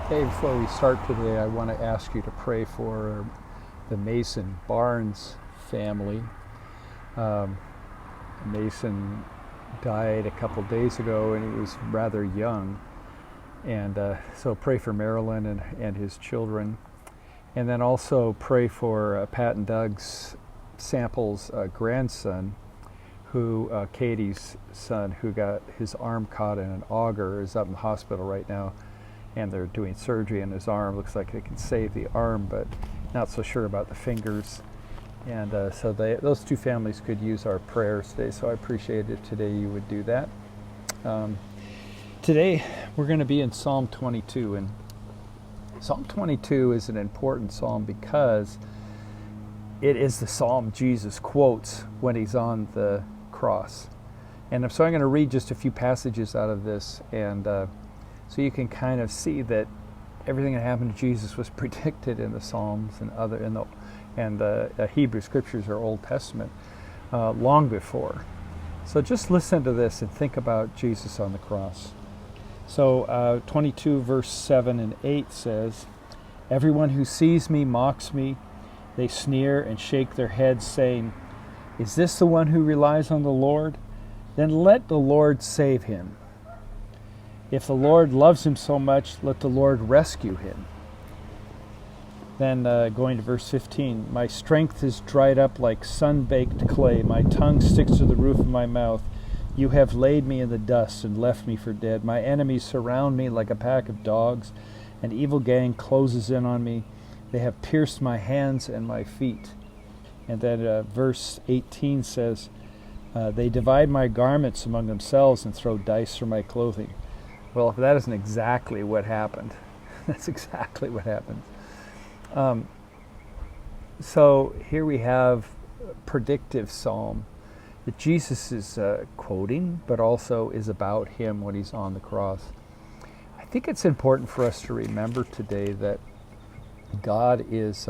Hey, before we start today, I want to ask you to pray for the Mason Barnes family. Um, Mason died a couple days ago and he was rather young. And so pray for Marilyn and his children. And then also pray for Pat and Doug's Sample's grandson, Katie's son, who got his arm caught in an auger, is up in the hospital right now. And they're doing surgery in his arm. Looks like they can save the arm, but not so sure about the fingers. And so those two families could use our prayers today, so I appreciate it today you would do that. Today we're going to be in Psalm 22, and Psalm 22 is an important psalm because it is the psalm Jesus quotes when he's on the cross. And so I'm going to read just a few passages out of this, and so you can kind of see that everything that happened to Jesus was predicted in the Psalms and the Hebrew Scriptures or Old Testament long before. So just listen to this and think about Jesus on the cross. So 22 verse 7 and 8 says, "Everyone who sees me mocks me. They sneer and shake their heads, saying, 'Is this the one who relies on the Lord? Then let the Lord save him. If the Lord loves him so much, let the Lord rescue him.'" Then going to verse 15, "My strength is dried up like sun-baked clay. My tongue sticks to the roof of my mouth. You have laid me in the dust and left me for dead. My enemies surround me like a pack of dogs. An evil gang closes in on me. They have pierced my hands and my feet." And then verse 18 says, "They divide my garments among themselves and throw dice for my clothing." Well, if that isn't exactly what happened, that's exactly what happened. So here we have a predictive psalm that Jesus is quoting, but also is about him when he's on the cross. I think it's important for us to remember today that God is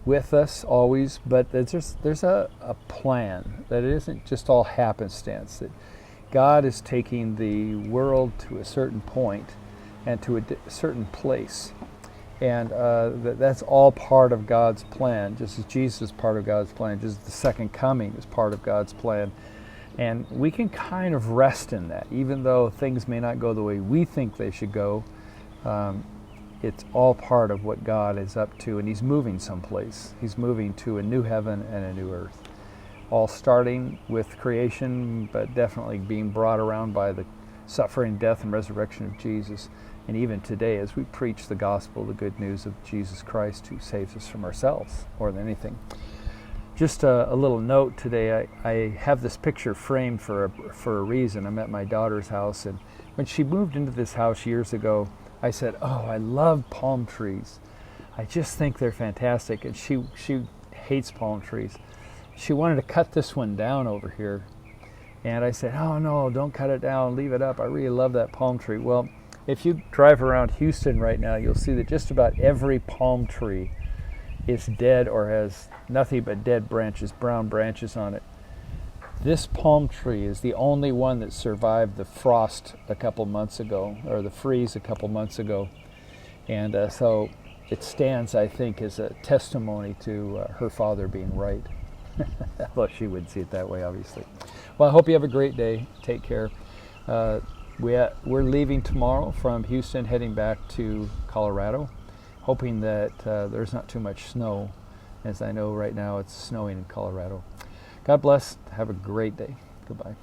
with us always, but there's a plan, that it isn't just all happenstance, that God is taking the world to a certain point and to a certain place. And that's all part of God's plan, just as Jesus is part of God's plan, just as the second coming is part of God's plan. And we can kind of rest in that, even though things may not go the way we think they should go. It's all part of what God is up to, and he's moving someplace. He's moving to a new heaven and a new earth. All starting with creation, but definitely being brought around by the suffering, death, and resurrection of Jesus. And even today, as we preach the gospel, the good news of Jesus Christ, who saves us from ourselves more than anything. Just a little note today, I have this picture framed for a reason. I'm at my daughter's house, and when she moved into this house years ago, I said, "Oh, I love palm trees. I just think they're fantastic." And she hates palm trees. She wanted to cut this one down over here. And I said, "Oh no, don't cut it down, leave it up. I really love that palm tree." Well, if you drive around Houston right now, you'll see that just about every palm tree is dead or has nothing but dead branches, brown branches on it. This palm tree is the only one that survived the frost a couple months ago, or the freeze a couple months ago. And so it stands, I think, as a testimony to her father being right. Well, she wouldn't see it that way, obviously. Well, I hope you have a great day. Take care. We're leaving tomorrow from Houston, heading back to Colorado, hoping that there's not too much snow, as I know right now it's snowing in Colorado. God bless. Have a great day. Goodbye.